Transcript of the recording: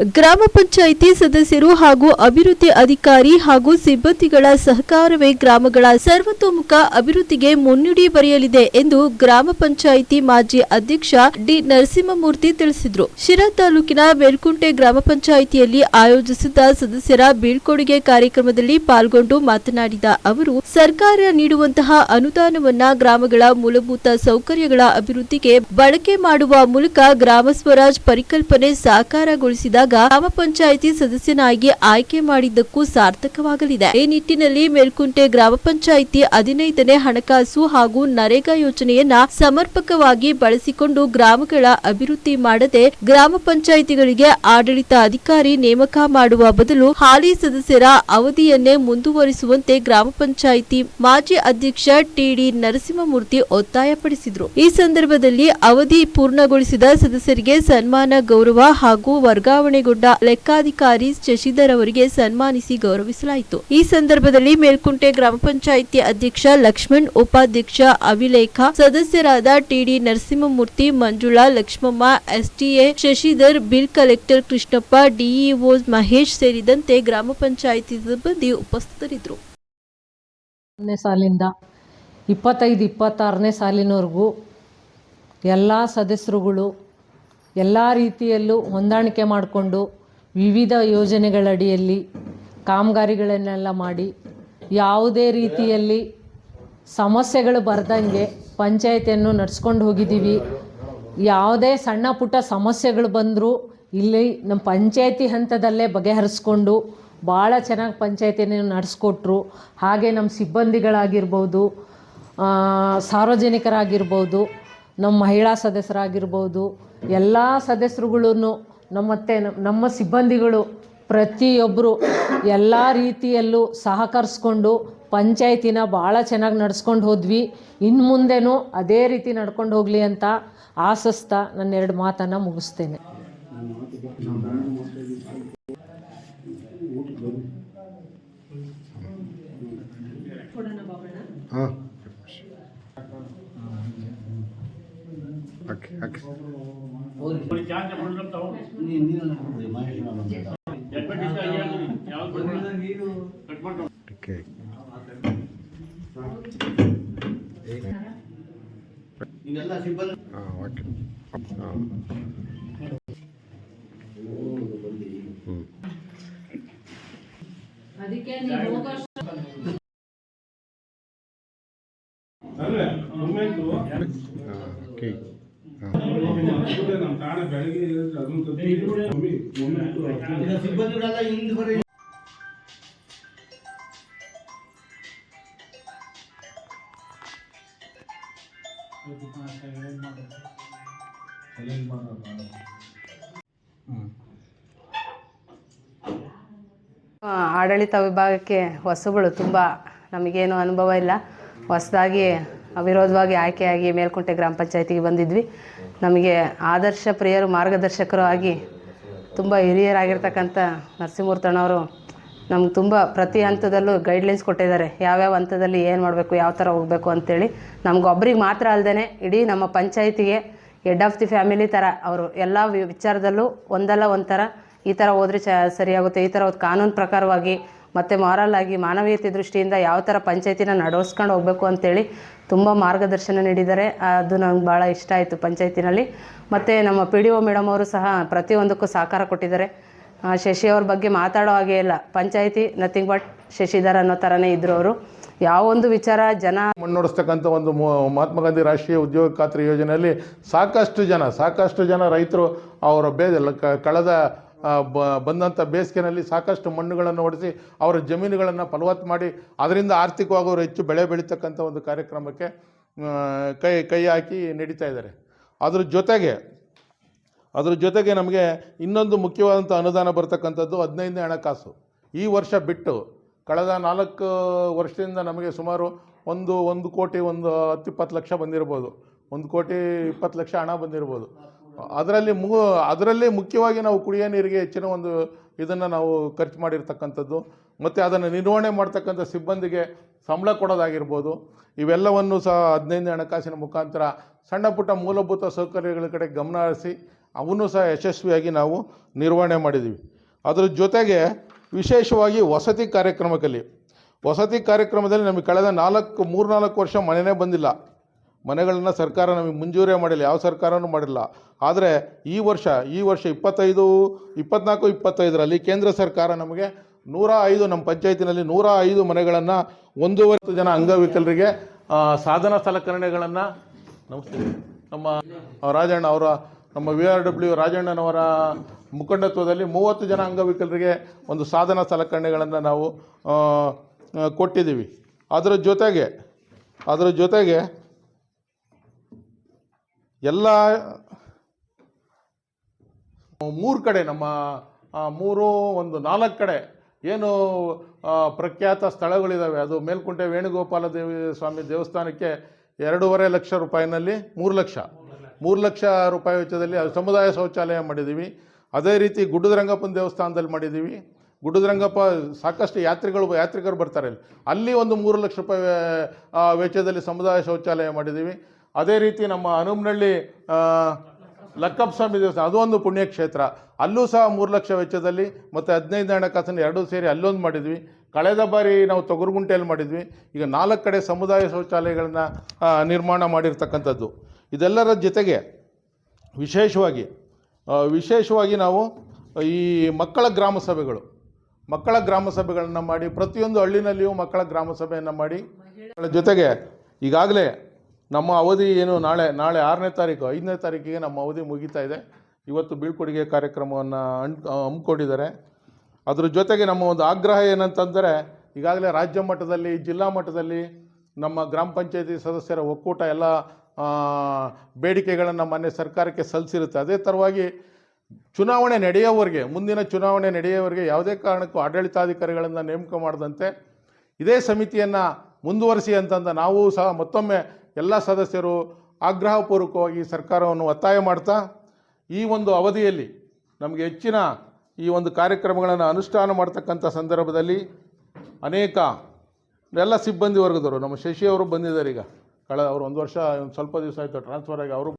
ಗ್ರಾಮ ಪಂಚಾಯಿತಿ ಸದಸ್ಯರು ಹಾಗೂ ಅಭಿವೃದ್ಧಿ ಅಧಿಕಾರಿ ಹಾಗೂ ಸಿಬ್ಬಂದಿಗಳ ಸಹಕಾರವೇ ಗ್ರಾಮಗಳ ಸರ್ವತೋಮುಖ ಅಭಿವೃದ್ಧಿಗೆ ಮುನ್ನುಡಿ ಬರೆಯಲಿದೆ ಎಂದು ಗ್ರಾಮ ಪಂಚಾಯಿತಿ ಮಾಜಿ ಅಧ್ಯಕ್ಷ ಡಿ ನರಸಿಂಹಮೂರ್ತಿ ತಿಳಿಸಿದರು. ಶಿರಾ ತಾಲೂಕಿನ ಮೇಲ್ಕುಂಟೆ ಗ್ರಾಮ ಪಂಚಾಯಿತಿಯಲ್ಲಿ ಆಯೋಜಿಸಿದ್ದ ಸದಸ್ಯರ ಬೀಳ್ಕೊಡುಗೆ ಕಾರ್ಯಕ್ರಮದಲ್ಲಿ ಪಾಲ್ಗೊಂಡು ಮಾತನಾಡಿದ ಅವರು, ಸರ್ಕಾರ ನೀಡುವಂತಹ ಅನುದಾನವನ್ನ ಗ್ರಾಮಗಳ ಮೂಲಭೂತ ಸೌಕರ್ಯಗಳ ಅಭಿವೃದ್ಧಿಗೆ ಬಳಕೆ ಮಾಡುವ ಮೂಲಕ ಗ್ರಾಮ ಸ್ವರಾಜ್ ಪರಿಕಲ್ಪನೆ ಸಾಕಾರಗೊಳಿಸಿದಾಗ ಗ್ರಾಮ ಪಂಚಾಯಿತಿ ಸದಸ್ಯನಾಗಿ ಆಯ್ಕೆ ಮಾಡಿದ್ದಕ್ಕೂ ಸಾರ್ಥಕವಾಗಲಿದೆ. ಈ ನಿಟ್ಟಿನಲ್ಲಿ ಮೇಲ್ಕುಂಟೆ ಗ್ರಾಮ ಪಂಚಾಯಿತಿ 15ನೇ ಹಣಕಾಸು ಹಾಗೂ ನರೇಗಾ ಯೋಜನೆಯನ್ನ ಸಮರ್ಪಕವಾಗಿ ಬಳಸಿಕೊಂಡು ಗ್ರಾಮಗಳ ಅಭಿವೃದ್ಧಿ ಮಾಡದೆ ಗ್ರಾಮ ಪಂಚಾಯಿತಿಗಳಿಗೆ ಆಡಳಿತ ಅಧಿಕಾರಿ ನೇಮಕ ಮಾಡುವ ಬದಲು ಹಾಲಿ ಸದಸ್ಯರ ಅವಧಿಯನ್ನೇ ಮುಂದುವರಿಸುವಂತೆ ಗ್ರಾಮ ಪಂಚಾಯಿತಿ ಮಾಜಿ ಅಧ್ಯಕ್ಷ ಟಿಡಿ ನರಸಿಂಹಮೂರ್ತಿ ಒತ್ತಾಯಪಡಿಸಿದರು. ಈ ಸಂದರ್ಭದಲ್ಲಿ ಅವಧಿ ಪೂರ್ಣಗೊಳಿಸಿದ ಸದಸ್ಯರಿಗೆ ಸನ್ಮಾನ, ಗೌರವ ಹಾಗೂ ವರ್ಗಾವಣೆಗೊಂಡ ಲೆಕ್ಕಾಧಿಕಾರಿ ಶಶಿಧರ್ ಅವರಿಗೆ ಸನ್ಮಾನಿಸಿ ಗೌರವಿಸಲಾಯಿತು. ಈ ಸಂದರ್ಭದಲ್ಲಿ ಮೇಲ್ಕುಂಟೆ ಗ್ರಾಮ ಪಂಚಾಯಿತಿ ಅಧ್ಯಕ್ಷ ಲಕ್ಷ್ಮಣ್, ಉಪಾಧ್ಯಕ್ಷ ಅವಿಲೇಖ, ಸದಸ್ಯರಾದ TD Narasimhamurthy, Manjula, Lakshmamma, STA Shashidhar, bill collector Krishnappa, DEO Mahesh ಸೇರಿದಂತೆ ಗ್ರಾಮ ಪಂಚಾಯಿತಿ ಸಿಬ್ಬಂದಿ ಉಪಸ್ಥಿತರಿದ್ದರು. ಸಾಲಿಂದ 25-26ನೇ ಸಾಲಿನವರೆಗೂ ಎಲ್ಲ ಸದಸ್ಯರುಗಳು ಎಲ್ಲ ರೀತಿಯಲ್ಲೂ ಹೊಂದಾಣಿಕೆ ಮಾಡಿಕೊಂಡು ವಿವಿಧ ಯೋಜನೆಗಳಡಿಯಲ್ಲಿ ಕಾಮಗಾರಿಗಳನ್ನೆಲ್ಲ ಮಾಡಿ ಯಾವುದೇ ರೀತಿಯಲ್ಲಿ ಸಮಸ್ಯೆಗಳು ಬರ್ದಂಗೆ ಪಂಚಾಯತಿಯನ್ನು ನಡೆಸ್ಕೊಂಡು ಹೋಗಿದ್ದೀವಿ. ಯಾವುದೇ ಸಣ್ಣ ಪುಟ್ಟ ಸಮಸ್ಯೆಗಳು ಬಂದರೂ ಇಲ್ಲಿ ನಮ್ಮ ಪಂಚಾಯತಿ ಹಂತದಲ್ಲೇ ಬಗೆಹರಿಸ್ಕೊಂಡು ಭಾಳ ಚೆನ್ನಾಗಿ ಪಂಚಾಯತಿಯನ್ನು ನಡೆಸ್ಕೊಟ್ರು. ಹಾಗೆ ನಮ್ಮ ಸಿಬ್ಬಂದಿಗಳಾಗಿರ್ಬೋದು, ಸಾರ್ವಜನಿಕರಾಗಿರ್ಬೋದು, ನಮ್ಮ ಮಹಿಳಾ ಸದಸ್ಯರಾಗಿರ್ಬೋದು, ಎಲ್ಲ ಸದಸ್ಯರುಗಳೂ ನಮ್ಮ ಸಿಬ್ಬಂದಿಗಳು ಪ್ರತಿಯೊಬ್ಬರು ಎಲ್ಲ ರೀತಿಯಲ್ಲೂ ಸಹಕರಿಸ್ಕೊಂಡು ಪಂಚಾಯತಿನ ಭಾಳ ಚೆನ್ನಾಗಿ ನಡೆಸ್ಕೊಂಡು ಹೋದ್ವಿ. ಇನ್ನು ಮುಂದೆನೂ ಅದೇ ರೀತಿ ನಡ್ಕೊಂಡು ಹೋಗಲಿ ಅಂತ ಆಶಿಸ್ತಾ ನನ್ನ 2 ಮಾತನ್ನು ಮುಗಿಸ್ತೇನೆ. ಅದಕ್ಕೆ ಆಡಳಿತ ವಿಭಾಗಕ್ಕೆ ಹೊಸಬಳು, ತುಂಬ ನಮಗೇನು ಅನುಭವ ಇಲ್ಲ. ಹೊಸದಾಗಿ ಅವಿರೋಧವಾಗಿ ಆಯ್ಕೆಯಾಗಿ ಮೇಲ್ಕುಂಟೆ ಗ್ರಾಮ ಪಂಚಾಯತಿಗೆ ಬಂದಿದ್ವಿ. ನಮಗೆ ಆದರ್ಶ ಪ್ರಿಯರು, ಮಾರ್ಗದರ್ಶಕರು ಆಗಿ ತುಂಬ ಹಿರಿಯರಾಗಿರ್ತಕ್ಕಂಥ ನರಸಿಂಹಮೂರ್ತಣ್ಣವರು ನಮ್ಗೆ ತುಂಬ ಪ್ರತಿ ಹಂತದಲ್ಲೂ ಗೈಡ್ಲೈನ್ಸ್ ಕೊಟ್ಟಿದ್ದಾರೆ. ಯಾವ್ಯಾವ ಹಂತದಲ್ಲಿ ಏನು ಮಾಡಬೇಕು, ಯಾವ ಥರ ಹೋಗಬೇಕು ಅಂತೇಳಿ. ನಮಗೊಬ್ರಿಗೆ ಮಾತ್ರ ಅಲ್ಲದೆ ಇಡೀ ನಮ್ಮ ಪಂಚಾಯತಿಗೆ ಹೆಡ್ ಆಫ್ ದಿ ಫ್ಯಾಮಿಲಿ ಥರ ಅವರು ಎಲ್ಲ ವಿಚಾರದಲ್ಲೂ ಒಂದಲ್ಲ ಒಂಥರ ಈ ಥರ ಹೋದರೆ ಸರಿಯಾಗುತ್ತೆ, ಈ ಥರ ಕಾನೂನು ಪ್ರಕಾರವಾಗಿ ಮತ್ತು ಮಾರಲ್ ಆಗಿ ಮಾನವೀಯತೆ ದೃಷ್ಟಿಯಿಂದ ಯಾವ ಥರ ಪಂಚಾಯತಿನ ನಡೆಸ್ಕೊಂಡು ಹೋಗಬೇಕು ಅಂತೇಳಿ ತುಂಬ ಮಾರ್ಗದರ್ಶನ ನೀಡಿದ್ದಾರೆ. ಅದು ನಂಗೆ ಭಾಳ ಇಷ್ಟ ಆಯಿತು ಪಂಚಾಯತಿನಲ್ಲಿ. ಮತ್ತು ನಮ್ಮ PDO ಮೇಡಮ್ ಅವರು ಸಹ ಪ್ರತಿಯೊಂದಕ್ಕೂ ಸಹಕಾರ ಕೊಟ್ಟಿದ್ದಾರೆ. ಶಶಿ ಅವ್ರ ಬಗ್ಗೆ ಮಾತಾಡೋ ಹಾಗೆ ಇಲ್ಲ, ಪಂಚಾಯತಿ ನಥಿಂಗ್ ಬಟ್ ಶಶಿಧರ್ ಅನ್ನೋ ಥರನೇ ಇದ್ದರು ಅವರು. ಯಾವೊಂದು ವಿಚಾರ ಜನ ಮುನ್ನಡೆಸ್ತಕ್ಕಂಥ ಒಂದು ಮಹಾತ್ಮ ಗಾಂಧಿ ರಾಷ್ಟ್ರೀಯ ಉದ್ಯೋಗ ಖಾತ್ರಿ ಯೋಜನೆಯಲ್ಲಿ ಸಾಕಷ್ಟು ಜನ ರೈತರು ಅವರ ಕಳೆದ ಬಂದಂಥ ಬೇಸಿಗೆನಲ್ಲಿ ಸಾಕಷ್ಟು ಮಣ್ಣುಗಳನ್ನು ಹೊಡೆಸಿ ಅವರ ಜಮೀನುಗಳನ್ನು ಫಲವತ್ತು ಮಾಡಿ ಅದರಿಂದ ಆರ್ಥಿಕವಾಗಿ ಅವರು ಹೆಚ್ಚು ಬೆಳೆ ಬೆಳೀತಕ್ಕಂಥ ಒಂದು ಕಾರ್ಯಕ್ರಮಕ್ಕೆ ಕೈ ಹಾಕಿ ನಡೀತಾ ಇದ್ದಾರೆ. ಅದ್ರ ಜೊತೆಗೆ ನಮಗೆ ಇನ್ನೊಂದು ಮುಖ್ಯವಾದಂಥ ಅನುದಾನ ಬರ್ತಕ್ಕಂಥದ್ದು 15ನೇ ಹಣಕಾಸು. ಈ ವರ್ಷ ಬಿಟ್ಟು ಕಳೆದ 4 ವರ್ಷದಿಂದ ನಮಗೆ ಸುಮಾರು ಒಂದು ಕೋಟಿ 10-20 ಲಕ್ಷ ಬಂದಿರ್ಬೋದು, 1,20,20 ಲಕ್ಷ ಹಣ ಬಂದಿರ್ಬೋದು. ಅದರಲ್ಲಿ ಮುಖ್ಯವಾಗಿ ನಾವು ಕುಡಿಯೋ ನೀರಿಗೆ ಹೆಚ್ಚಿನ ಒಂದು ಇದನ್ನು ನಾವು ಖರ್ಚು ಮಾಡಿರ್ತಕ್ಕಂಥದ್ದು, ಮತ್ತು ಅದನ್ನು ನಿರ್ವಹಣೆ ಮಾಡ್ತಕ್ಕಂಥ ಸಿಬ್ಬಂದಿಗೆ ಸಂಬಳ ಕೊಡೋದಾಗಿರ್ಬೋದು. ಇವೆಲ್ಲವನ್ನು ಸಹ 15ನೇ ಹಣಕಾಸಿನ ಮುಖಾಂತರ ಸಣ್ಣ ಪುಟ್ಟ ಮೂಲಭೂತ ಸೌಕರ್ಯಗಳ ಕಡೆ ಗಮನ ಹರಿಸಿ ಅವನ್ನೂ ಸಹ ಯಶಸ್ವಿಯಾಗಿ ನಾವು ನಿರ್ವಹಣೆ ಮಾಡಿದ್ದೀವಿ. ಅದರ ಜೊತೆಗೆ ವಿಶೇಷವಾಗಿ ವಸತಿ ಕಾರ್ಯಕ್ರಮದಲ್ಲಿ ನಮಗೆ ಕಳೆದ 3-4 ವರ್ಷ ಮನೆಯೇ ಬಂದಿಲ್ಲ. ಮನೆಗಳನ್ನು ಸರ್ಕಾರ ನಮಗೆ ಮಂಜೂರೇ ಮಾಡಿಲ್ಲ, ಯಾವ ಸರ್ಕಾರನೂ ಮಾಡಿಲ್ಲ. ಆದರೆ ಈ ವರ್ಷ 24-25ರಲ್ಲಿ ಕೇಂದ್ರ ಸರ್ಕಾರ ನಮಗೆ 105 ನಮ್ಮ ಪಂಚಾಯತಿನಲ್ಲಿ 105 ಮನೆಗಳನ್ನು 1.5 ಜನ ಅಂಗವಿಕಲರಿಗೆ ಸಾಧನ ಸಲಕರಣೆಗಳನ್ನು ನಮಸ್ತೆ ನಮ್ಮ ರಾಜಣ್ಣ ಅವರ ನಮ್ಮ VRW ರಾಜಣ್ಣನವರ ಮುಖಂಡತ್ವದಲ್ಲಿ 30 ಜನ ಅಂಗವಿಕಲರಿಗೆ ಒಂದು ಸಾಧನ ಸಲಕರಣೆಗಳನ್ನು ನಾವು ಕೊಟ್ಟಿದ್ದೀವಿ. ಅದರ ಜೊತೆಗೆ ಎಲ್ಲ 3 ಕಡೆ ನಮ್ಮ 4 ಕಡೆ ಏನು ಪ್ರಖ್ಯಾತ ಸ್ಥಳಗಳಿದ್ದಾವೆ. ಅದು ಮೇಲ್ಕುಂಟೆ ವೇಣುಗೋಪಾಲ ಸ್ವಾಮಿ ದೇವಸ್ಥಾನಕ್ಕೆ 2.5 ಲಕ್ಷ ರೂಪಾಯಿನಲ್ಲಿ 3 ಲಕ್ಷ ರೂಪಾಯಿ ವೆಚ್ಚದಲ್ಲಿ ಸಮುದಾಯ ಶೌಚಾಲಯ ಮಾಡಿದ್ದೀವಿ. ಅದೇ ರೀತಿ ಗುಡ್ಡದರಂಗಪ್ಪನ ದೇವಸ್ಥಾನದಲ್ಲಿ ಮಾಡಿದ್ದೀವಿ. ಗುಡ್ಡದರಂಗಪ್ಪ ಸಾಕಷ್ಟು ಯಾತ್ರಿಕರು ಬರ್ತಾರೆ, ಅಲ್ಲಿ ಒಂದು 3 ಲಕ್ಷ ರೂಪಾಯಿ ವೆಚ್ಚದಲ್ಲಿ ಸಮುದಾಯ ಶೌಚಾಲಯ ಮಾಡಿದ್ದೀವಿ. ಅದೇ ರೀತಿ ನಮ್ಮ ಹನುಮನಹಳ್ಳಿ ಲಕ್ಕಪ್ಪ ಸ್ವಾಮಿ ದೇವಸ್ಥಾನ, ಅದು ಒಂದು ಪುಣ್ಯಕ್ಷೇತ್ರ, ಅಲ್ಲೂ ಸಹ 3 ಲಕ್ಷ ವೆಚ್ಚದಲ್ಲಿ ಮತ್ತು 15 ಹಣಕಾಸನ್ನು ಎರಡೂ ಸೇರಿ ಅಲ್ಲೊಂದು ಮಾಡಿದ್ವಿ. ಕಳೆದ ಬಾರಿ ನಾವು ತೊಗರುಗುಂಟೆಯಲ್ಲಿ ಮಾಡಿದ್ವಿ. ಈಗ 4 ಕಡೆ ಸಮುದಾಯ ಶೌಚಾಲಯಗಳನ್ನು ನಿರ್ಮಾಣ ಮಾಡಿರ್ತಕ್ಕಂಥದ್ದು. ಇದೆಲ್ಲರ ಜೊತೆಗೆ ವಿಶೇಷವಾಗಿ ನಾವು ಈ ಮಕ್ಕಳ ಗ್ರಾಮ ಸಭೆಗಳನ್ನು ಮಾಡಿ, ಪ್ರತಿಯೊಂದು ಹಳ್ಳಿನಲ್ಲಿಯೂ ಮಕ್ಕಳ ಗ್ರಾಮ ಸಭೆಯನ್ನು ಮಾಡಿ, ಜೊತೆಗೆ ಈಗಾಗಲೇ ನಮ್ಮ ಅವಧಿ ಏನು ನಾಳೆ 6ನೇ ತಾರೀಕು 5ನೇ ತಾರೀಕಿಗೆ ನಮ್ಮ ಅವಧಿ ಮುಗಿತಾ ಇದೆ. ಇವತ್ತು ಬೀಳ್ಕೊಡುಗೆ ಕಾರ್ಯಕ್ರಮವನ್ನು ಹಮ್ಮಿಕೊಂಡಿದ್ದಾರೆ. ಅದ್ರ ಜೊತೆಗೆ ನಮ್ಮ ಒಂದು ಆಗ್ರಹ ಏನಂತಂದರೆ, ಈಗಾಗಲೇ ರಾಜ್ಯ ಮಟ್ಟದಲ್ಲಿ ಜಿಲ್ಲಾ ಮಟ್ಟದಲ್ಲಿ ನಮ್ಮ ಗ್ರಾಮ ಪಂಚಾಯತಿ ಸದಸ್ಯರ ಒಕ್ಕೂಟ ಎಲ್ಲ ಬೇಡಿಕೆಗಳನ್ನು ಮೊನ್ನೆ ಸರ್ಕಾರಕ್ಕೆ ಸಲ್ಲಿಸಿರುತ್ತೆ. ಅದೇ ಥರವಾಗಿ ಮುಂದಿನ ಚುನಾವಣೆ ನಡೆಯುವವರೆಗೆ ಯಾವುದೇ ಕಾರಣಕ್ಕೂ ಆಡಳಿತಾಧಿಕಾರಿಗಳನ್ನು ನೇಮಕ ಮಾಡದಂತೆ ಇದೇ ಸಮಿತಿಯನ್ನು ಮುಂದುವರಿಸಿ ಅಂತಂದ ನಾವು ಸಹ ಮತ್ತೊಮ್ಮೆ ಎಲ್ಲ ಸದಸ್ಯರು ಆಗ್ರಹಪೂರ್ವಕವಾಗಿ ಸರ್ಕಾರವನ್ನು ಒತ್ತಾಯ ಮಾಡ್ತಾ, ಈ ಒಂದು ಅವಧಿಯಲ್ಲಿ ನಮಗೆ ಹೆಚ್ಚಿನ ಈ ಒಂದು ಕಾರ್ಯಕ್ರಮಗಳನ್ನು ಅನುಷ್ಠಾನ ಮಾಡ್ತಕ್ಕಂಥ ಸಂದರ್ಭದಲ್ಲಿ ಅನೇಕ ಎಲ್ಲ ಸಿಬ್ಬಂದಿ ವರ್ಗದವರು, ನಮ್ಮ ಶಶಿ ಅವರು ಬಂದಿದ್ದಾರೆ. ಈಗ ಅವರು 1 ವರ್ಷ ಸ್ವಲ್ಪ ದಿವಸ ಆಯಿತು ಟ್ರಾನ್ಸ್ಫರ್ ಆಗಿ ಅವರು